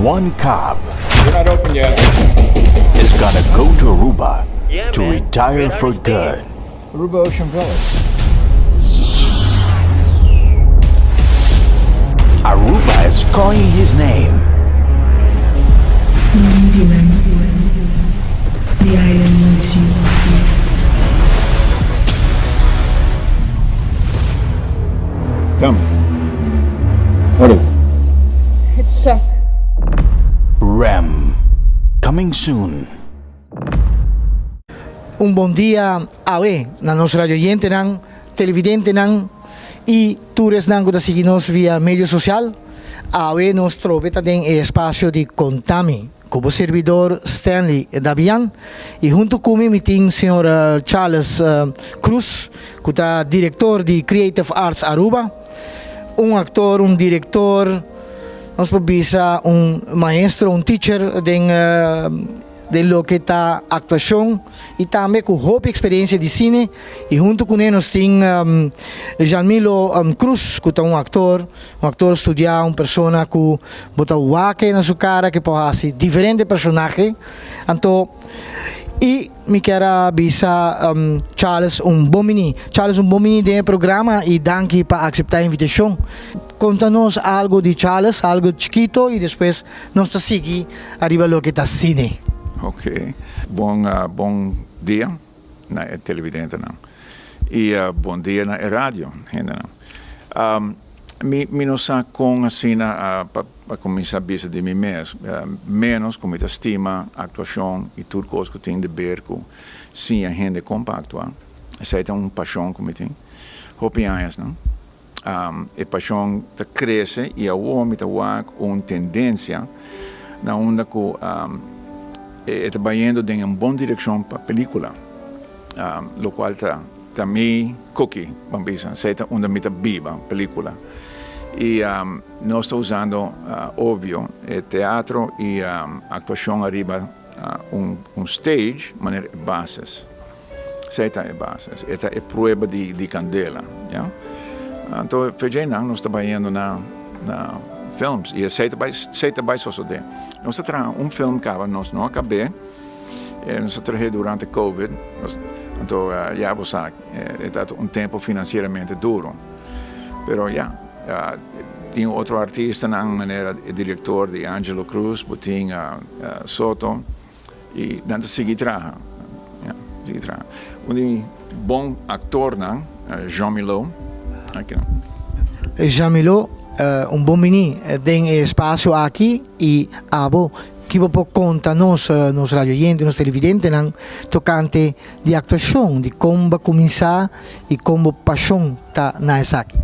one cop You're not open yet. is gonna go to Aruba to retire for good. Aruba Ocean Village. Aruba is calling his name. The island needs you. Tell me. What is it? It's Chuck. Rem. Coming soon. Buon dia awe na nos radio oyente nang televidente nang e tours nang da seguinos via medio social. Awe nos troveta den espacio di Contami como servidor Stanley Davian e junto comigo meeting senhor Charles Cruz, que é diretor de Creative Arts Aruba, actor, diretor, nós pobisa maestro, teacher de lo que está atuação e também com hope experiência de cine e junto com ele nós tem Jamilo Cruz, que é actor estudar, persona que bota wake na sua cara, que pode fazer diferente personagem. Então, e me quero bisa Charles bom menino de programa e danke para aceitar a invitação. Conta-nos algo de Charles, algo chiquito e depois nós seguimos arriba lo que está cine. Ok. Bom dia na televidente não. E bom dia na rádio ainda não. Me não sa com assim para começar a bisa de mim mesmo, menos como a estima, atuação e tudo coisa que tem de ver com sim a gente compactua. Essa é uma paixão que tem. Hope anos não. E paixão te cresce e a homem te uma tendência na onda que está indo em uma boa direção para a película, lo qual está meio cookie, vamos dizer, é uma meta viva película. E nós estamos usando, óbvio, teatro e atuação arriba stage, maneira bases. Essa é bases, essa é prova de candela, yeah? Então, nós estamos trabalhando na filmes e aceita bem só de. Nós temos filme que nós não acabei, nós trabalhamos durante a Covid, então já você sabe, é tempo financeiramente duro, pero tinha outro artista na maneira diretor de Angelo Cruz, tinha Soto e dando seguir trabalhando, bom actor Jamilo, Jamilo, bom menino, tem espaço aqui e abo que vou contar nos radioyentes, nos televidentes, tocante de atuação, de como começar e como paixão tá nessa aqui.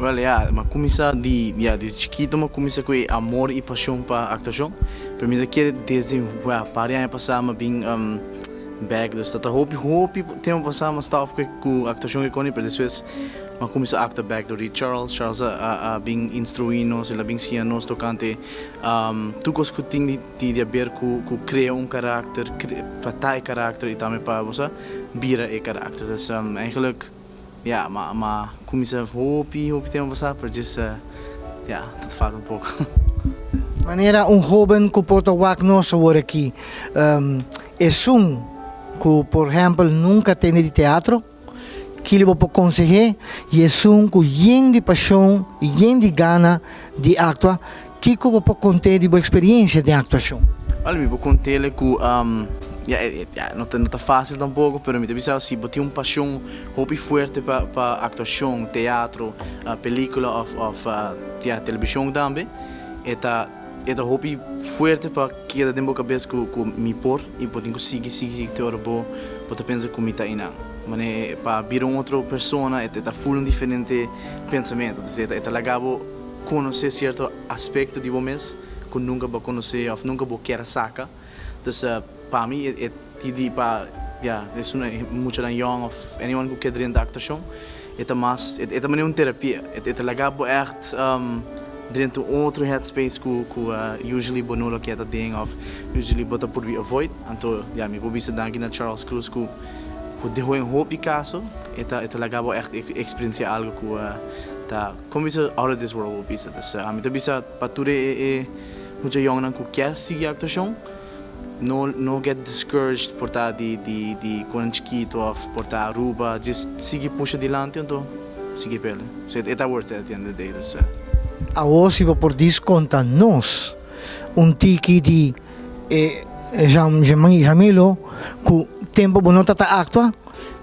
Well, mas começar desde chiquito, mas começa com amor e paixão para a atuação. Primeiro que desde para ano passado, bem back, então hope tempo passado, mas estava com a atuação que conhe, mas depois mas começa a actuar back do Charles bem instruindo, ele bem ensinando tocante tudo coisa que tem de ver com criar caráter, para ter caráter e também para você virar o caráter. Então, eigenlijk mas começa hope tempo passado, para isso dat faz pouco. Maneira jovem que pode nós agora aqui é que, por exemplo, nunca tem de teatro, que ele pode conseguir e é que tem de paixão e tem de gana de actuar, que pode contar de boa experiência de atuação. Olha, eu vou contar que não está fácil tampouco, mas eu penso assim, eu tenho paixão muito forte para atuação, teatro, película ou televisão também. É muito forte para que eu tenha cabeça que me pôr e eu tenho que seguir teoria para pensar como está indo. Mas para vir outra pessoa, é full diferente pensamento. É legal conhecer certo aspecto de você que nunca vou conhecer ou nunca vou querer sacar. Então, para mim, é muito young of anyone who quer dentro da atuação. É uma terapia. É legal echt dentro outro headspace que usually bonolo que é ding of usually bota por avoid. Então, me vou bisa danke na Charles Cruz que de hoe hoop caso, é legal echt experienciar algo que tá como isso out of this world bisa. Dus, então bisa para tudo mucha jongeren ku quer seguir actuação, não get discouraged por estar de quando chiquito ou por estar Aruba, just seguir puxa adiante então seguir pele. So it's worth it at the end of the day. A você por descontar nós tiki de Jamilo que tempo bom tá actua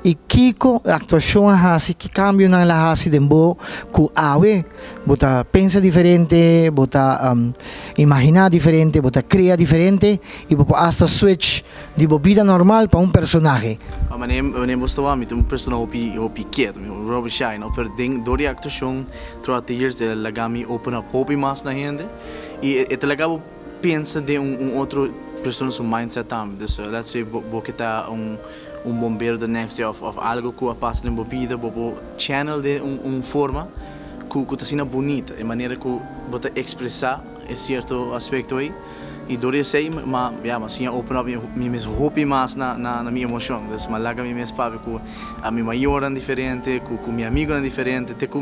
e kiko actuação hasi que cambio na la hasi dembo ku awe bota pensa diferente bota imagina diferente bota crea diferente e bota hasta switch de vida normal para personagem. Wanneer moesten we met een personage op quieto, Robert Shine, op ding door die actuação throughout the years de lagami open up hobby mas na gente e het lagabo pensa de outro pessoa su mindset também. Dus let's say bo kita bombeiro the next day of algo que passa na vida, bo channel de forma que tá sendo bonita, de maneira que bota expressar esse certo aspecto aí. E door sei, mas sim open up minhas hobby mas na minha emoção. Dus malaga minhas papi que a minha maior é diferente, que meu amigo é diferente, te que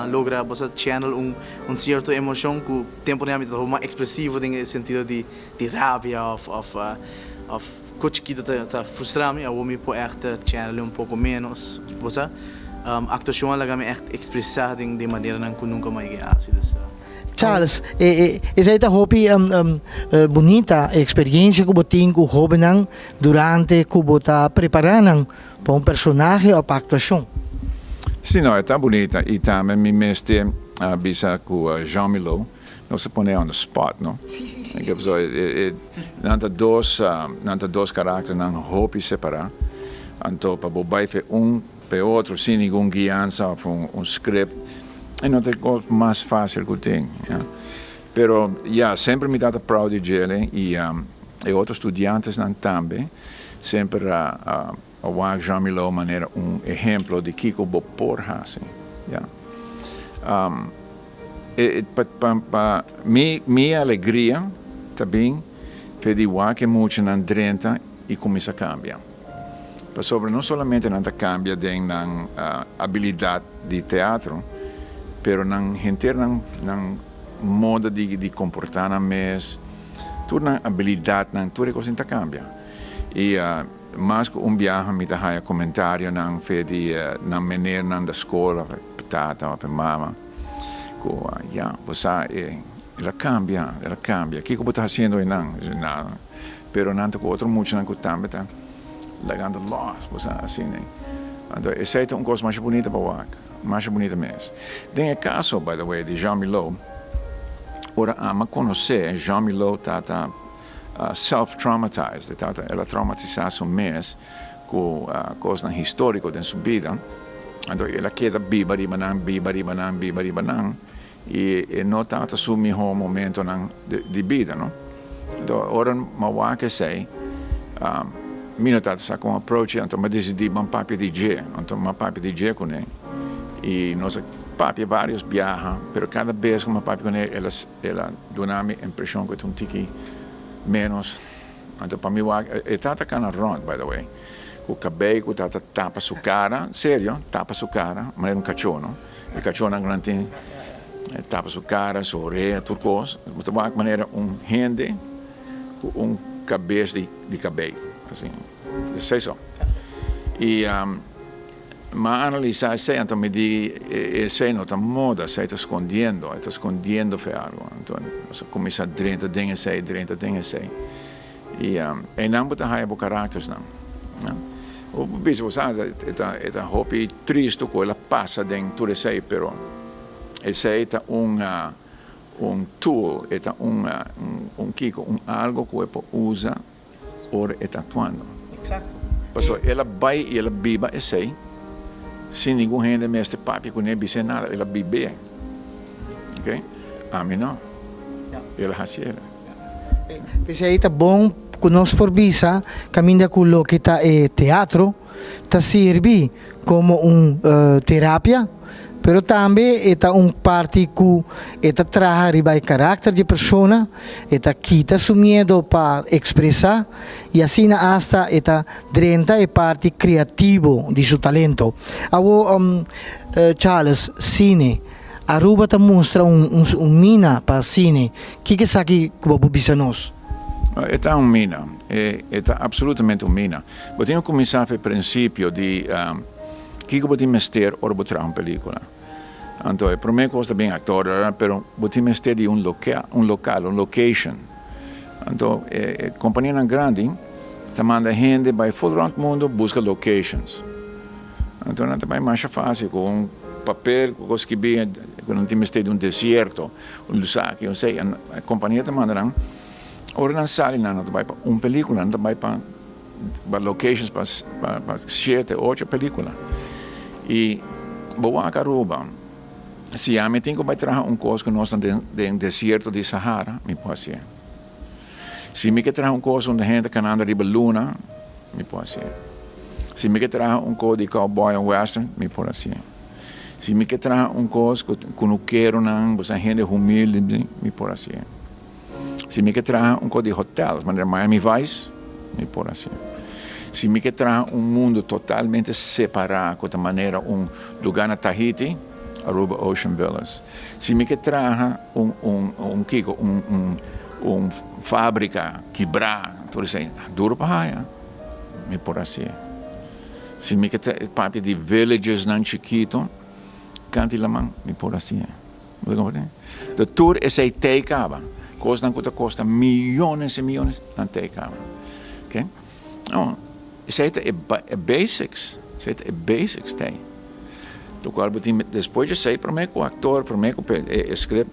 logra bossa channel certo emoção que temporariamente é mais expressivo no sentido de rabia of coach que tá frustrado, eu me po echt channel pouco menos, bossa actuação laga me echt expressar de maneira que nunca mais é assim. Charles, essa é a hobby bonita experiência que você tem com o hobby durante que você está preparando para personagem ou para actuação? Sim, não, é tá bonita e também me meste bisa com Jean Milo, não se põe on the spot, não? Sim. Nanta dois caracteres não hobby separar, então para bobai fe pe outro sem nenhum guiança ou script. E não tem coisa mais fácil que tem. Pero, sempre me dá proud de ele e outros estudantes também, sempre o Jean Milo maneira exemplo de que eu vou pôr assim. Minha alegria também foi de que muito na drenta e começa a cambiar. Sobre não somente não cambia na habilidade de teatro, pero nang hinter nang moda de comportar na mes, toda na habilidade nang tudo coisa inte cambia. E mas viaje me dá comentário nang fedi na maneira nang da escola, tata ou mama, ko você ela cambia. Que você está fazendo aí nada. Pero nanta com outro muito nang também tá lagando loss, você assim, né? Então essa é coisa mais bonita para o mais bonita mesmo. Tem o caso, by the way, de Jean Milo. Ora, ama conhecer Jean Milo está self-traumatized, ela traumatizada mesmo com coisas históricas da sua vida. Então, ela queda biba ribanan, e não está no melhor momento de vida, não? Então, ora, ma que sei, minha tata sa com approach, então, mas decidi um papi DJ, então, um papi DJ com ele. E nossa papi vários viaja, pero cada vez que uma papi com ela dá-me a impressão que é tiki menos. Então para mim é tata cana rond, by the way. O cabelo que tata tapa sua cara, sério, tapa sua cara, mas é cachono. E cachono grande tapa sua cara, sua orelha, tudo coisa. Mas de maneira rende com cabeça de cabelo, assim. Sei só. E ma analisar isso, então me diz, sei não tá moda, sei está escondendo foi algo, então você começa a 30 sei, e não botar raio por caracteres não, o bicho você é hobby triste que ela passa dentro tudo sei, pero esse é tool, é algo que você usa ora está atuando. Exato. Passou, ela vai e ela biba esse sem nenhum rende mestre papi com nem bice nada, ela bibe, ok? A mim não, ela raciela. Pensei aí tá bom conosco por visa, caminha com o que tá teatro, tá serve como terapia, pero também é parte que traz riba o caráter de pessoa, quita seu medo para expressar e assim hasta drenta é parte criativo de seu talento. Charles, cine, Aruba ta mostra mina para cine. Que sabe que vou bisa nós? È un mina, è assolutamente un mina. Possiamo cominciare dal principio di chi può mestiere o trarre una pellicola. Anto, per me costa ben attore, però può mestiere di un locale, un location. Anto, compagnie grandi ti manda gente by full round mondo busca locations. Anto, non è mai facile con un papel, con scrivere, quando ti mestiere di un deserto, un lusaki, non sai, la compagnia ti manderanno. Ora non sali na un pellicola, non vai pa locations pa 7, 8 pellicola. E boa Aruba. Se a me tenho vai trazer coisa que nós no deserto de Sahara, me pode ser. Se me quer trazer coisa onde a gente can andar riba luna, me pode ser. Se me quer trazer coisa de cowboy and western, me pode ser. Se me quer trazer coisa que não quero não, você gente humilde, me pode ser. Se me quer trazer coisa de hotel, maneira Miami Vice, me pode ser. Se me quer trazer mundo totalmente separado, de maneira lugar na Tahiti, Aruba Ocean Villas. Se me quer trazer fábrica quebrada, tudo isso, duro para raia, me pode ser. Se me quer trazer papi de villages não chiquito, canti la mão, me pode ser. O tour é sei teicaba. Costa costa miljones e miljones aan tegenkomen. Okay? Oh, het é basics. Het é basics tem. Do qual depois de sair para mim com o ator, para mim com o script,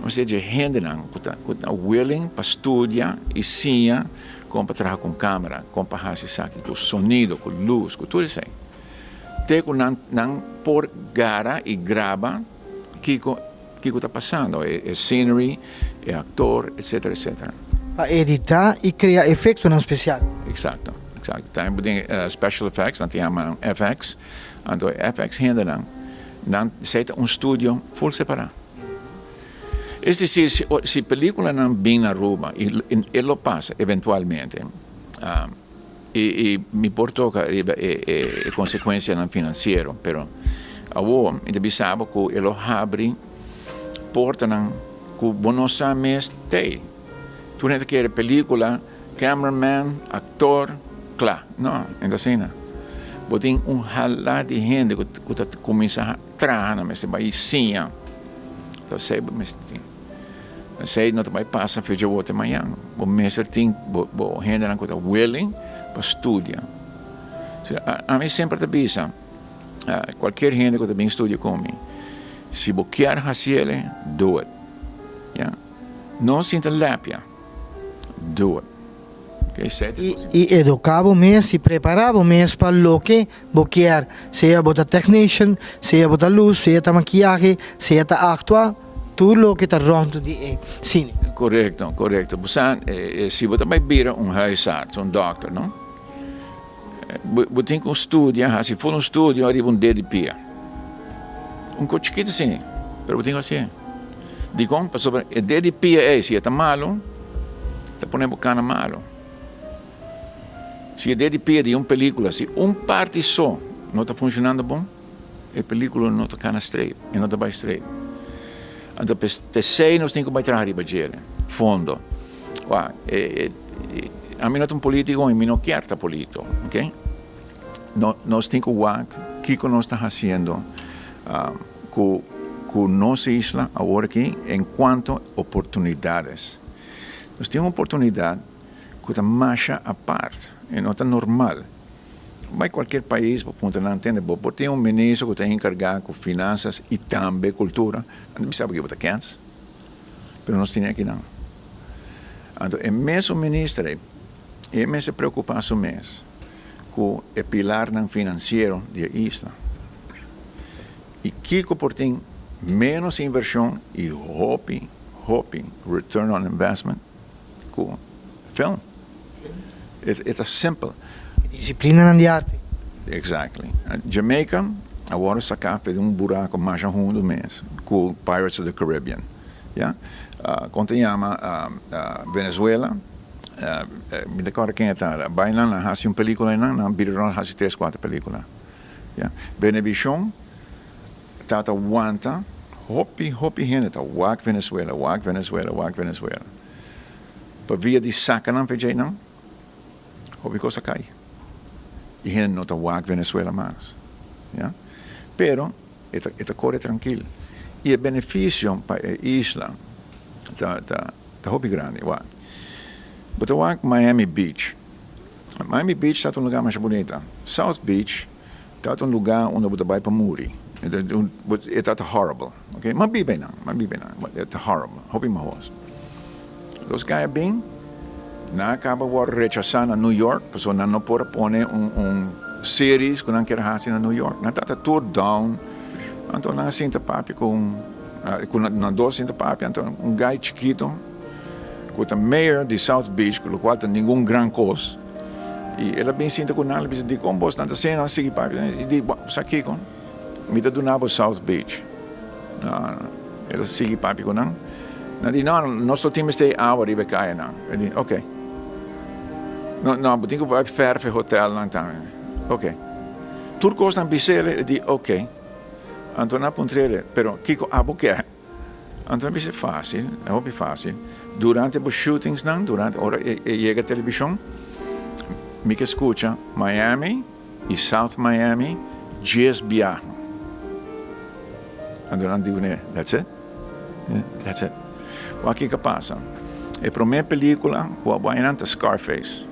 você de gente não, com willing para estudar e sim, com para trabalhar com câmera, com para fazer saque, com sonido, com luz, com tudo isso aí. Tem que não por gara e grava que está passando, é scenery, é ator, etc, etc. Para editar e criar efeito não especial. Exato. Tem special effects, dat chama FX. Então, FX hinderen, dan zet studio full separado. É decir, se a película não vem na Aruba, e lo passa eventualmente, e me porta a consequência não financeira, pero agora, eu sabe que ele abre porta que Buenos Aires tem. Tu não quer película, cameraman, actor, claro, não, ainda assim não. Mas tem halá de gente que começa a trabalhar nesse país, sim. Então, sei, não vai passar feijão outra manhã. Mas tem gente que está willing para estudar. A mim sempre te avisa, qualquer gente que está bem estuda comigo, se você quer fazer, do it. Yeah? Não sinta lápia, do it. E educava mesmo, e preparava mesmo para o que você quer. Seja para technician, seja para luz, seja para maquiagem, seja para actuar, tudo o que está rondando de cine. Correto. Se você vai vir huisarts, dokter, não? Você tem que estudar, se for estúdio, arriba DDP. Coisa chiquita assim, mas você tem que fazer. Digo, sobre o DDP se está malo, está ponendo cana malo. Se a DDP de uma película, se parte só não está funcionando bom, a película não está cana straight, e não está bem straight. Então, sei nós temos que trabalhar riba dele, fundo. A mim não é um político, e mim não quer estar político, ok? Nós temos que o que nós estamos fazendo com nossa isla agora aqui, enquanto oportunidades. Nós temos uma oportunidade que está mais à parte. E não está normal. Vai qualquer país, ponto não entende, porque tem ministro que está encarregado com finanças e também cultura. Não sabe que você quer, mas nós temos aqui não. Então, é mesmo o ministro, é mesmo preocupação mesmo com o pilar financeiro da isla. E que tem menos inversão e hoping return on investment com film. It's simple. Disciplina de arte. Exactly. Jamaica, agora sacar de buraco mais fundo mesmo, com Pirates of the Caribbean. Yeah? Quando chama Venezuela, me recordo quem está, Bailan faz uma película não, Biron faz 3-4 películas. Yeah? Benevision, tata aguanta, hopi gente ta wak Venezuela. Pa via di sakanan pe não. Hopi cosa cai. E gente não ta wak Venezuela mais. Ja? Pero esta corre tranquilo. E o benefício para a isla ta hopi grande, wak. But wak Miami Beach. Miami Beach está um lugar mais bonito. South Beach está um lugar onde você vai para muri. It's horrible. Okay? Mabibe não. It's horrible. Hopi mahos. Dos kaya bem, na acaba por rechazar na New York, pessoa não pode pôr series que não quer fazer na New York. Na tata tour down, então na cinta papi com na dois cinta papi, então guy chiquito, com o mayor de South Beach, com o qual tem nenhum gran coisa. E ela bem sinta com nada, diz de como você não cena sigue papi, e diz, aqui com me dá do nabo South Beach. Ela sigue papi com não. Não, nosso time está agora e vai cair não. Eu digo, ok. Não, tem que vai ferve hotel não também. Ok. Turcos na bicele, eu digo, ok. Então na pontrele, pero kiko que é? Então é fácil, é fácil. Durante os shootings não, durante hora chega a televisão, me que escuta Miami e South Miami, 10 viagens. Então não digo, that's it. Yeah, that's it. O que passa? A primeira película, o Bainanta Scarface.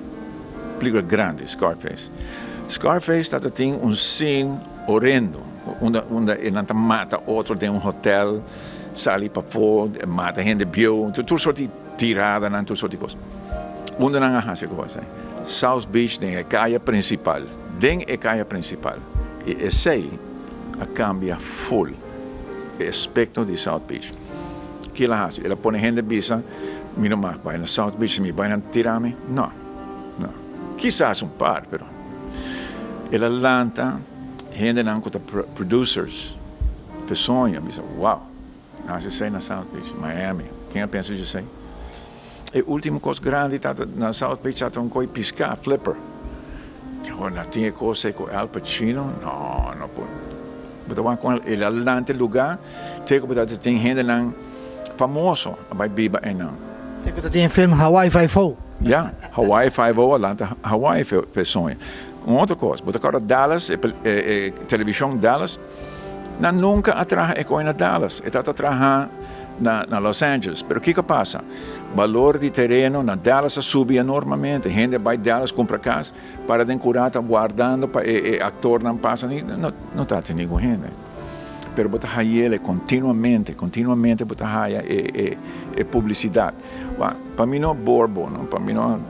Película grande, Scarface. Scarface tem scene horrendo, onde ele mata outro de hotel, sai para fora, mata gente, viu, tudo sorte de tirada, tudo sorte de coisa. Onde não há essa coisa? South Beach tem a caia principal. E esse aí cambia full o aspecto de South Beach. Que ela faz? Ela põe gente bisa, me não vai na South Beach, me vai na tirame? Não. Quizás par, pero ela lanta gente não com producers, pessoas, bisa, wow, nasce sei na South Beach, Miami, quem pensa disso aí? E último coisa grande na South Beach está coi piscar, flipper. Não tinha coisa com Al Pacino, não pode. Mas com ele lanta lugar, tem gente não famoso, vai biba não. Tem filme Hawaii Five-O. Ja, Hawaii Five-O, Atlanta, Hawaii pessoa. Outra coisa, botar agora Dallas, televisão Dallas, nunca atrás coisa na Dallas, está atrás na Los Angeles. Pero o que passa? Valor de terreno na Dallas sube enormemente. Gente vai Dallas compra casa para decorar, está guardando para ator não passa, não está tendo nenhum gente. Pero botar ele continuamente botar raia publicidade. Para mim não é borbo, não, para mim não.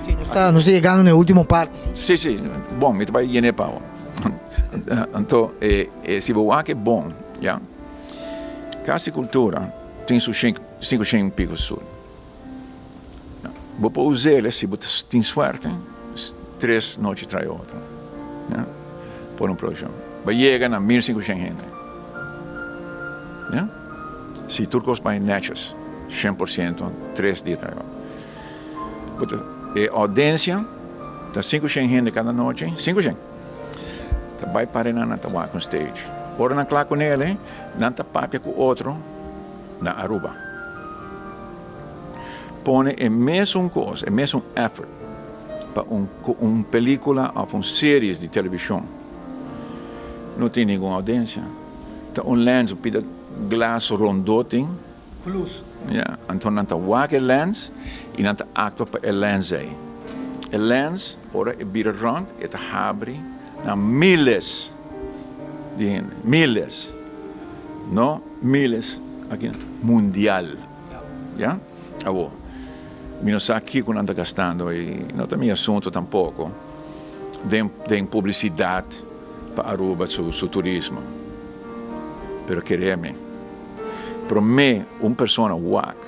Não está chegando na última parte. Sim, bom, me vai llenar pau. Então, se você é bom, já. Casa e cultura tem seus 500 picos sul. Você pode usar ele, se você tem sorte, 3 noites trai outra. Por projeto. Vai chegar a 1.500 gente. Se turcos vai nechas, 100%, 3 dias trai outra. A audiência, está 500 gente cada noite, 500. Vai parar na Tawaco Stage. Ora na claque com ele, não está papia com outro na Aruba. Põe a mesma coisa, a mesmo effort para película ou séries de televisão. Não tem nenhuma audiência. Está lens, pida glass rondoting. Luz. Então não está waque lens e não está acto para o lens aí. O lens, ora, vira rond, está abre na miles. Miles, no miles aqui mundial, já? Abo, me não sei aqui quando anda gastando e não tem assunto tampouco, tem publicidade para Aruba su turismo, pero quereme, para mim pessoa wak,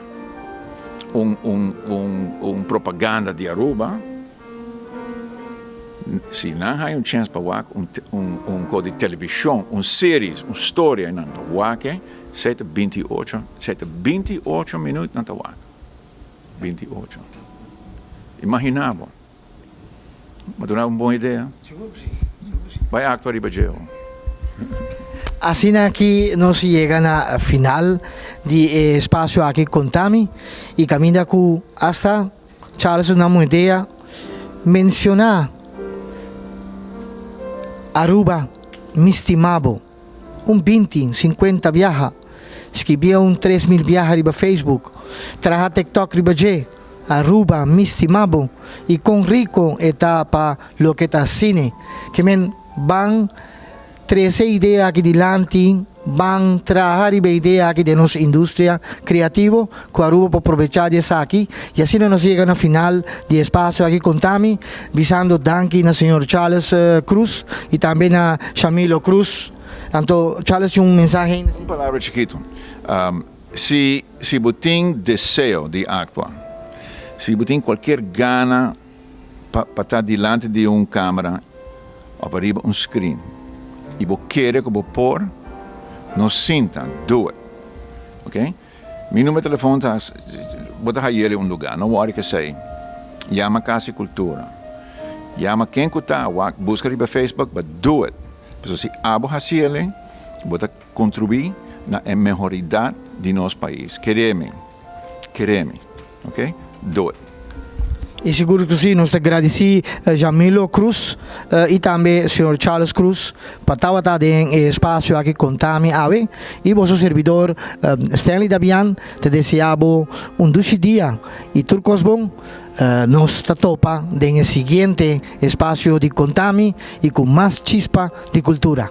propaganda de Aruba. Se não há chance para WAC, código de televisão, series, história, não WAC, 28 minutos na WAC. 28. Imaginável. Mas não é uma boa ideia? Seguro sim. Vai actuar e bajeu. Así aquí nos llegan a final de espacio aquí con Tami y camina ku hasta Charles una idea mencionar Aruba, Mistimabo, 20, 50 viaja, escrevia 3.000 viaja riba Facebook, traja TikTok riba J, Aruba, Mistimabo e com rico etapa lo que está cine, que men van 13 idea aqui dilante, van trabalhar e ideia aqui de nossa indústria criativa, que Aruba para aproveitar disso aqui, e assim nós chegamos na final de espaço aqui com Tami, visando danke na senhor Charles Cruz e também na Chamilo Cruz. Então, Charles tinha mensagem. Uma palavra chiquito. Se você desejo de actuar, se você tem qualquer gana para estar diante de uma câmera ou para um screen, e você quer que você pôr, não sinta, do it. Ok? Meu número de telefone está, bota aí um lugar, não worry que sei. Chama Casa e Cultura. Chama quem que está, busca no Facebook, but do it. Porque se abo assim ele, bota contribuir na melhoria de nosso país. Queremos, ok? Do it. E seguro que sim, nós te agradecemos Jamilo Cruz e também o senhor Charles Cruz para estar em espaço aqui com Tami Awe e vosso servidor Stanley Dabian te desejamos doce dia e turcos bom nos topa em seguinte espaço de Contami e com mais chispa de cultura.